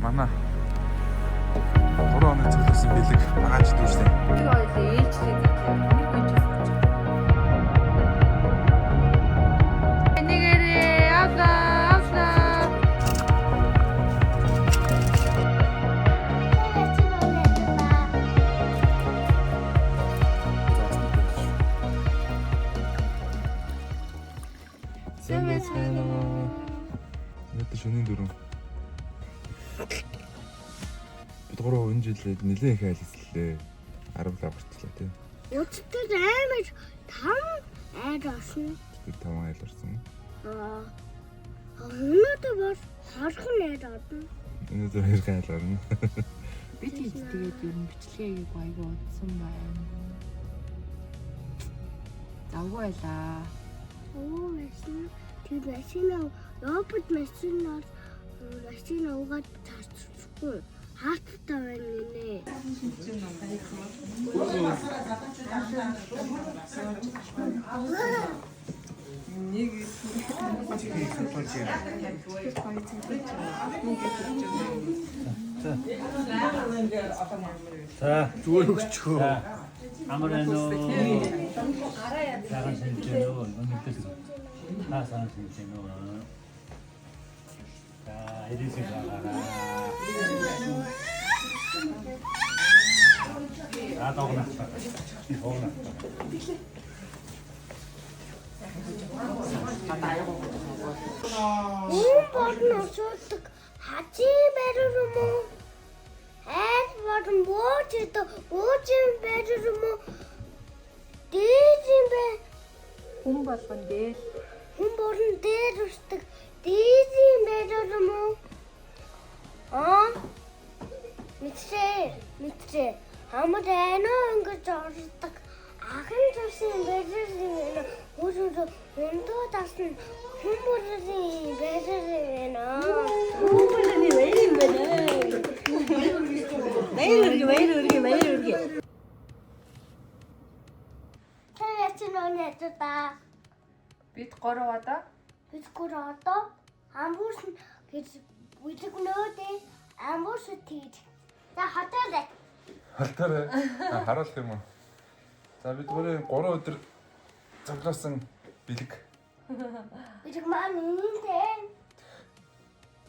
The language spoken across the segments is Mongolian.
Манай 3 оны цугласан бэлэг агааж дүүжлээ. Тэр ойлоо ээлжлээ гэдэг юм. Нэгэрээ авла. Өнөөдөр шөнийн 4. Бид 3 өнжилээд нэлээд их айлслээ. 10 лав гарчлаа тийм. Өчтөр амар 5 айл орсон. Бид 5 айл орсон. Өнөөдөр бол 2 айл орсон. Өнөөдөр 2 айл орно. Бид тэгээд ер нь бичлэгийг айгуу удсан байна. Завгүй байлаа. Машин тэр машин робот машинаар машин угаад таарчихгүй. Хаалттай байна нэ. 자, 주워놓고 아무래도 작은 생태는 어느 뜻으로 나사는 생태는 자, 이리서 가라. 아, 더구나. 더구나. Бодно шууд хажи барир юм уу? Айд бодно уучин барир юм уу? Дээд юм бэ? Хүн болгон дээр Хүн болон дээр усдаг дээд юм барир юм уу? Мэдээ. Хамт айнаа ингэж ордог. Ахын тусын барир юм. Өөрөөр өндөө тасна хүн бүрийн барир юм. бид 3 одоо Бид одоо амбуус гэж үлгнөөдөө амбуус тийж. За хотоолаа. Халтаарай. Харуулах юм уу? За бид 3 өдөр цугласан бэлэг. Бид маань үнтэй.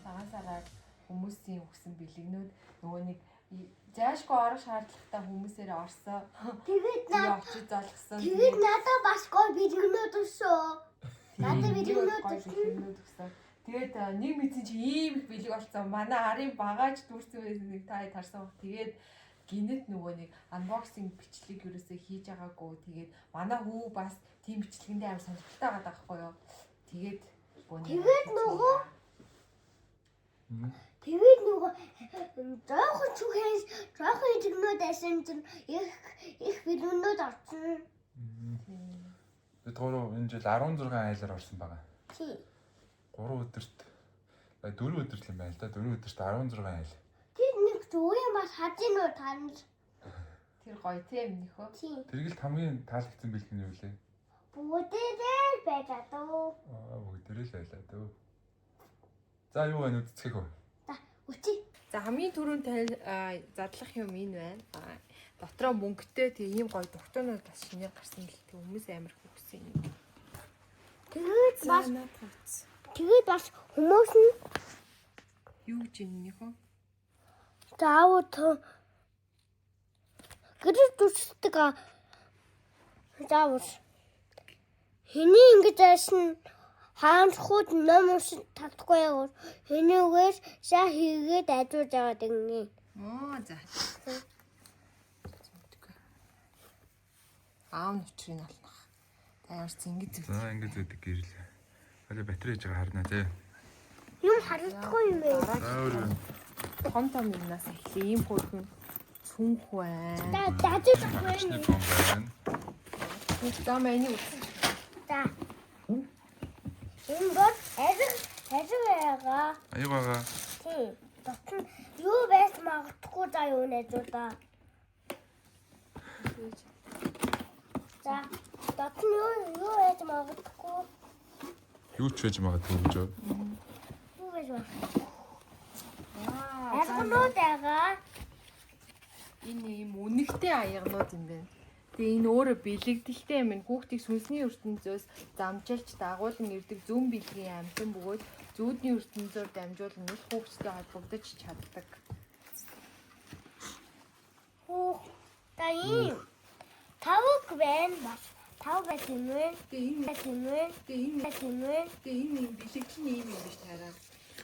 цагаасаараа хүмүүсийн өгсөн бэлэгнүүд нөгөө нэг заашгүй орох шаардлагатай хүмүүсээр орсоо. Тэгээд очиж залгсан. тэгээд надад бас гой бэлгнөөд өсөө. Надад бэлгнөөд өгсөн. Тэгээд нэг мэдсэн чи ийм их бэлэг болсон. Манай арын багаж дүүрсэн байсан нэг та тарсан баг. Тэгээд гинэт нөгөө нэг анбоксинг бичлэг юусоо хийж байгаагүй. Тэгээд манай хүү бас тийм бичлэгэндээ амар сонирхолтой байгаа даахгүй юу. Тэгээд тэгээд нөгөө жоохон чухээс жоохон бэлгнөөд байсан чинь их бэлгнөөд орсон. Бид 3 энэ жил 16 айлаар орсон байгаа. Тий. 3 өдөрт 4 өдөр л юм байна л да. 4 өдөрт 16 айл. Тэр нэг зүүн бас хажинуу танд. тэр гоё тийм нөхөө. Тий. Тэргэлд хамгийн таалагдсан бэлэг нь юу лээ? Бүгдээрээ байлаа дөө. Бүгдээрээ л байлаа дөө. За юу байна үццгийх үү? За үчи. За хамгийн түрүүнд задлах юм энэ байна. Дотроо мөнгөтэй тийм ийм гоё дуртуунууд бас шинээр гарсан л тийм хүмүүс амар их өгсөн юм. Тэгээд бас хүмүүс нь Юу гэж юм нөхөө? заавал гэрэл дүрсдэг заавал хэний ингэж айсан хаанхууд ном уншиж татахгүй яг хэний үгээр шаа хийгээд ажуулж байгаа гэнэ. За. Аав нүчрийг олнох. Таарч ингэж зүг. За ингэж үүдэг гэрэл. Хали батарей хийж байгаа харна тий. Юм харагдахгүй юм бэ? За өөр юм. Том юмнаас эхлээ ийм хөөрхөн цүнх байна. Дажиж Чны байна. бом байна. За миний үз. За. Энэ бол ажиг байгаа. Аяг байгаа. Тий. Дотор юу байж магадгүй за юу нэжүүлээ. За. Дотор юу байж магадгүй. Юу ч байж магадгүй гэж. Юу байж магадгүй. аягнууд байгаа. Энэ ийм үнэгтэй аягнууд юм байна. Тэгээ энэ өөрөө бэлэгдэлтэй юм. Хүүхдийг сүнсний ертөнцөөс замжилж дагуулan ирдэг зүүн бэлгийн амьтан бөгөөд зүүдний ертөнцөөр дамжуулан их хүүхдтэй холбогдож чаддаг. Та ийм тавг байна бас. Тав байх юм вэ? Тэгээ энэ ийм бэлэгдэл нь ийм юм биш тараа.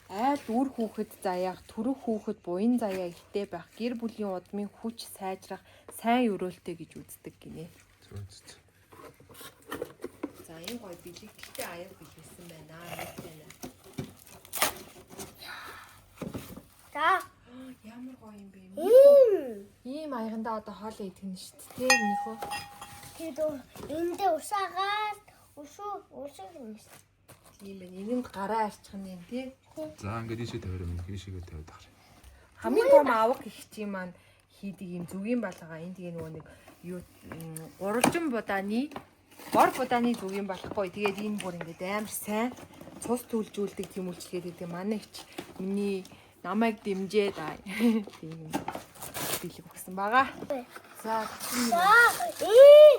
Айл үр хүүхэд заяах, төрөх хүүхэд буян заяа ихтэй байх, гэр бүлийн удмын хүч сайжрах, сайн өрөөлтэй гэж үздэг гинэ. За энэ гоё бэлэгдэлтэй аяг бэлгэлсэн байна. За. Ямар гоё юм бэ? Ийм Ийм аяганда одоо хоол идэх нь шүү дээ. Минийхөө. тэгээд эндээ усаагаад усаг юм шүү. Тийм байна. Энэнд гараа арчих нь юм тий. За ингээд ийшээ тавиараа минь ийшээгээ тавиад ахаар. Хамгийн том авах их чи маань хийдэг юм зүгийн балгаа. Энд тэгээ нөгөө нэг юу гурвалжин будааны бор будааны зүгийн балахгүй. Тэгээд энэ бүр ингээд амар сайн цус түлжүүлдэг тийм үйлчлэгээд гэдэг манай их миний намайг дэмжээ да. Тийм бэлэг өгсөн байгаа. За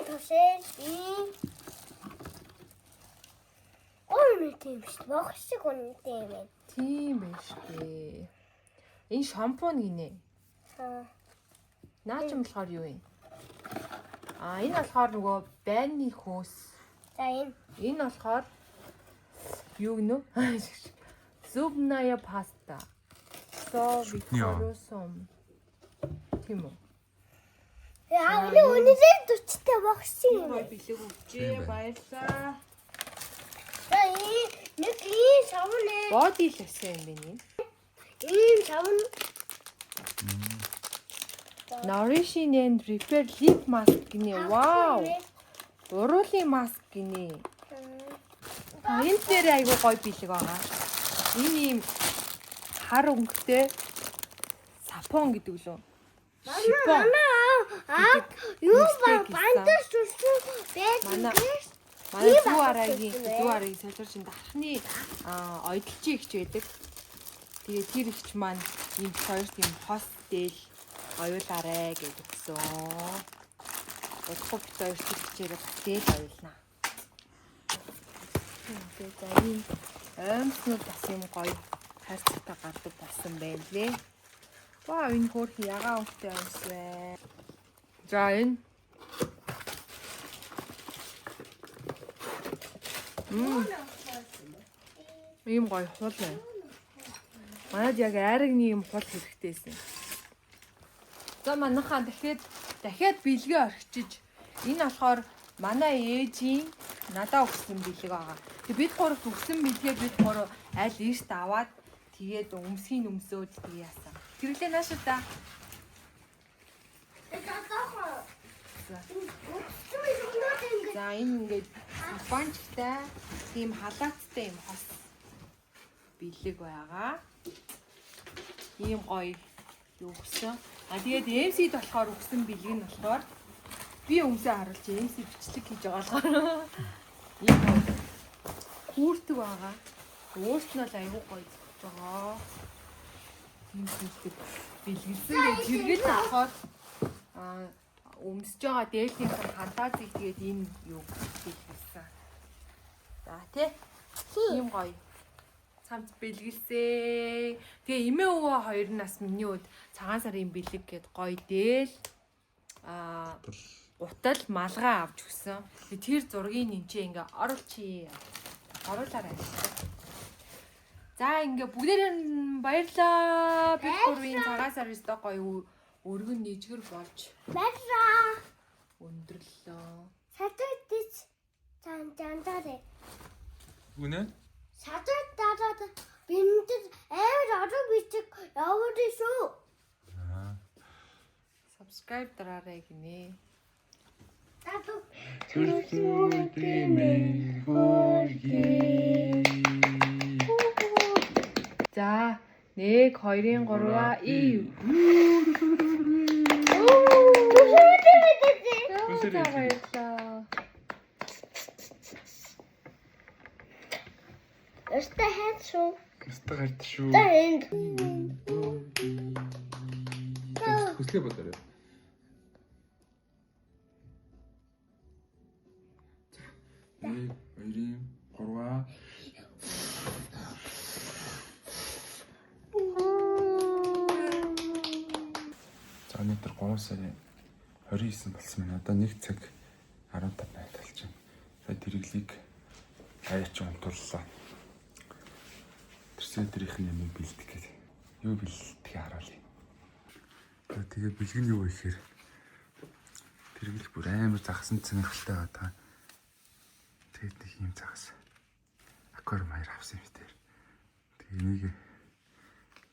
тушээ. Тийм шүү. Бох шиг үнэтэй юм байна. тийм байж тээ. Энэ шампунь гинэ. Наач юм болохоор юу юм? Энэ болохоор нөгөө байрны хөөс. За энэ болохоор юу гэнэ? Зубная паста. Викториосом. Тийм үү? Яавны үнэтэй 40-тай бох шиг юм. Бэлэг өгчээ. Баярлаа. За нэг ийм савн ээ. Body lotion юм байна. Ийм савн. Nourishing and Repair Lip Mask гинэ. Вау. Уруулын маск гинэ. Энэ дээр айгүй гоё бэлэг байгаа. Энэ ийм хар өнгөтэй сапон гэдэг лөө. Шипон. Юу ба бандаж зүрсэн байдаг. Манай зүү арагийн солирчин дахны ойдлчин ихч байдаг. Тэгээ тэр ихч маань энэ хоёр тийм хос дээл оюулаарэ гэж өгсөн. Удахгүй бит хоёр чигчээр дээл оюулнаа. Тэгээ за энэ оймснууд бас юм гоё хайрцагтай гардаг болсон байна лээ. Вау энэ хөөрхөн ягаан үнэтэй юмс бай. За энэ ийм гоё хул байна. Манайд яг айрагны юм хул хэрэгтэйсэн. За манайхаа дахиад бэлгээ орхичиж энэ болохоор манай ээжийн надаа өгсөн бэлэг байгаа. Тэг бид гуравт өгсөн бэлгээ бид гурав аль ийшт аваад тэгээд өмсгийн өмсөөд тэг яасан. Тэрлээ нааш та. За энэ ингээд банчтай тийм халааттай юм хос бэлэг байгаа. Ийм гоё юу өгсөн. Тэгээд MC-д болохоор өгсөн бэлэг нь болохоор би өмсөө харуулж MC бичлэг хийж байгаа болохоор ийм хүүртэг байгаа. Өөрт нь бол аюу гоё байгаа. Тийм хүүртэг бэлгэлсэн гэж хэрэгэл авахаар өмсөж байгаа дээлийнх нь фантазиг тэгээд энэ юу бэлгэлсэн. За тий. Ийм гоё цамц бэлгэлсэн. Тэгээ эмээ өвөө хоёр нас миний үед цагаан сарын бэлэг гээд гоё дээл гутал малгай авч өгсөн. Тэр зургийг нэмчээ ингээ оруулаарай. За ингээ бүгдээрээ баярлаа. Бид гурвын цагаан сарын өстө гоё өргөн нэжгэр болж баярлаа. өндөрлөө. Сатагдич цаандаарэ. Үнэ? Сатагдаад бинтэд амар орон бичиг явуулж шүү. Subscribe дараарай гинэ. За 1 2 3 ив. Өстө хайд шүү. Өстө гард шүү. За энд. Хөслөө болоорой. За. 1, 2, 3. За өнөөдөр 3 сарын 29 болсон байна. Одоо 1 цаг 15 минут болж байна. Сая тэрглийг аяач унтууллаа. Тэрсээ өдрийнх нь юм бэлдэх гээд. Юу бэлдэх харуулъя. Тэгээ бэлэг нь юу вэ гэхээр тэрглэх бүр амар загсан цэнгэлтэй байгаа. Тэгээд нэг юм загас. Аквариум маяр авсан юм дээр. Тэгээ энийг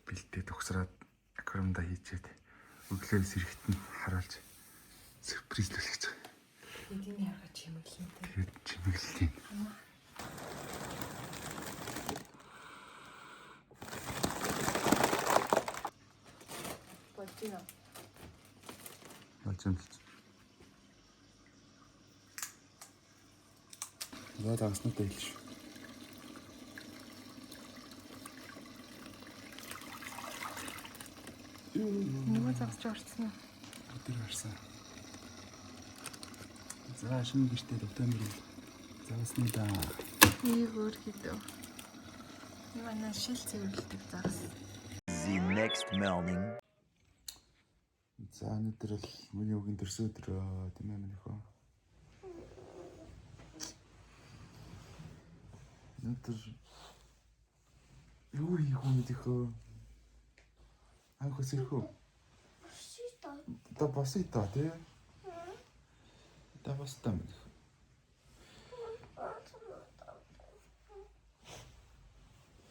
бэлдээд угсраад аквариумда хийчихэд өглөө сэрэгт нь харуулж сюрпризлүүлэх гэж байгаа. Эдийн ярга чимэглэн. Тэгээд чимэглэлийн. Болчихно. Болчихно. За загснуудаа хэлж. Нөгөө загсч орсон уу? Өдөр харсан. За шинэ гэртээ September загсны да. Нэг өөр хийдөө. Манай шил цэвэрлдэг загас. The next morning. За өнөөдөр л миний өгийн төрсөн өдрөө тийм ээ минийхөө. Өнөөдөр юу хийх вэ мэдээхөө? Анхос ирэх үү? Да бас итаа тий. Да бас там.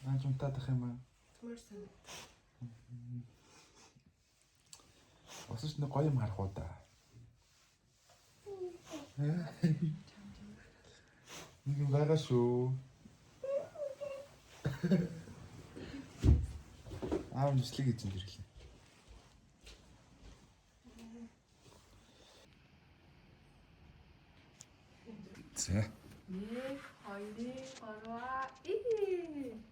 Наач унтаадах юм аа. Түмэр санаа. Осож нэг гоё юм харах уу да. Нэг юм байгаа шүү. Аав нэслэг гэж юм ирлээ. За. 1, 2, 3.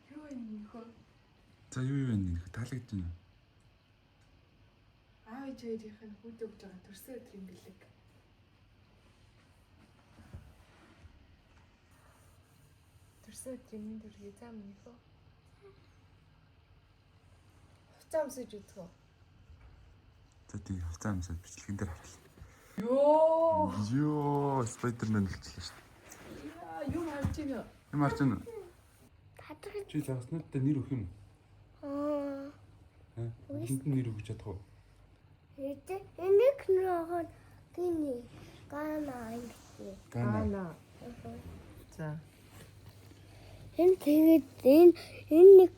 Юу юм хөө? За юу вэ нэ? Таалагдж байна. Аав ээж хоёрынх нь хүүд өгж байгаа төрсөн өдрийн бэлэг. Төрсөн өдрийн минь төрхий зам юм хөө. Хуцаа өмсөж үзэх үү? За тий хувцас амсаад бичлэгэн дээр харуулъя. Ёо! Спайдермен болчихлоо шүү дээ. Яа, юу харж байна? Юм харж байна уу? Хатар. Чи загснуудтай нэр өгөх юм уу? Энд нэр өгч чадах уу? Энийг нөхөн гинэ. Гана ингэ. Гана. За. Энэ тэгээд энэ нэг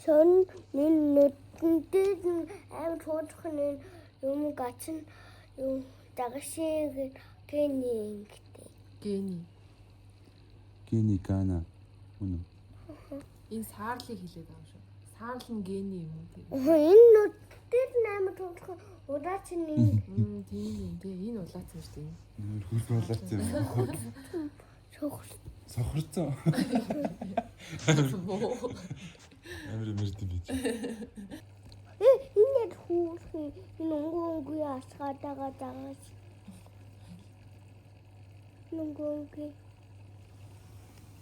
сон минутанд амар туучхан юм гачин юм дагшиг гинэ ингэдэг. Гени. Гана. Үнэн. Энэ саарлыг хэлээд байгаа шүү. Саарл нь гени юм уу тийм. Энэ нүдтэй амар туучхан удаач нэг Тийм юм тий. Энэ улаацсан шүү дээ. Нэр хөл болоорсон юм. Сохорцоо. Амар мэрд юм бич. энэ хүүхэн нүнгүнгүй асгаатагаа дагаж. Нүнгүнгүй.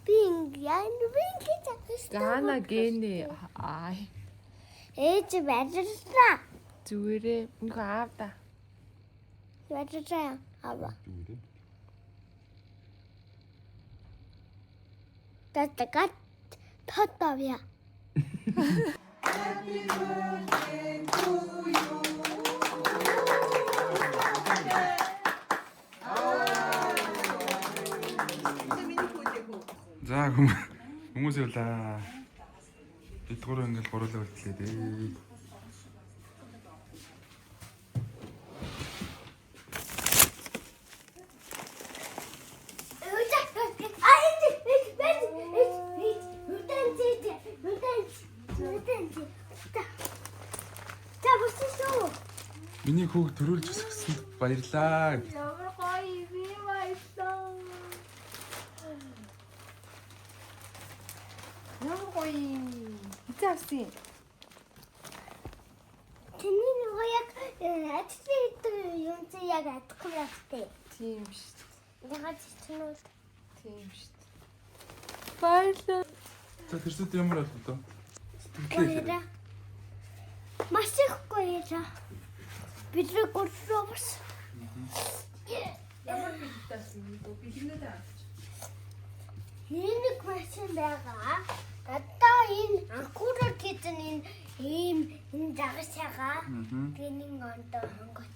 Бинг гэж. Гана гени. Ай. Ээж бажирсаа. Зүгээрээ нэг аав да. Бажирсаа аваа. Татагат татавя. За хүмүүс явлаа. Дэдгүүр ингээл гурлаа үлдлээ дээ. Миний хүүг төрүүлж өсгсөнд баярлаа. Ямар гоё би баярлаа. Ой. Эцэг авсан. Тэний нөгөө яг ажлын юм чи яг адахгүй явтай. Тийм шүү дээ. Ягаад чичнүүд Тийм шүү дээ. Баярлалаа. За тэрсүүд ямар болов доо? гоёра. Маш их гоёра. Бидний гурваа бас. Ямар бэлгтэй авсан юм бэ? Бэлгнээд авч. Нэг машин байгаа. Одоо энэ анхаарал гэсэн энэ загасаага гэнийн ондоо хонгоч.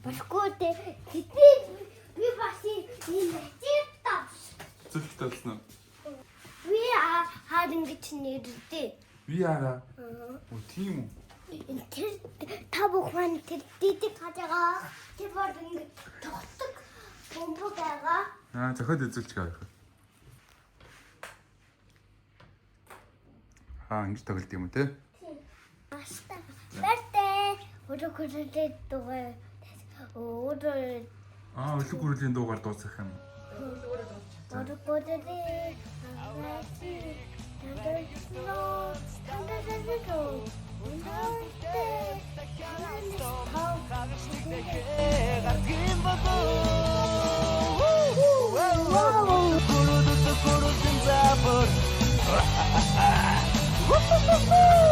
Болохгүй дээ. Тэдний би бас энэ чиптас. Зөвхт тавьсан уу? Би харин гэж нэрдээ. Би араа. Оо тийм үү? Тэр та бүхэн тэр дидик хажаага. Тэр бол ингэ тогтдог бомбо байгаа. Аа зохиод үзүүлж байгаа. Ингэж тоглолт юм уу те? Аста. Бэртэ. Өрөөрөө дугаа. Өрөө Өглөө гүрлийн дуугаар дуусгах юм. Өрөөрөө Wow!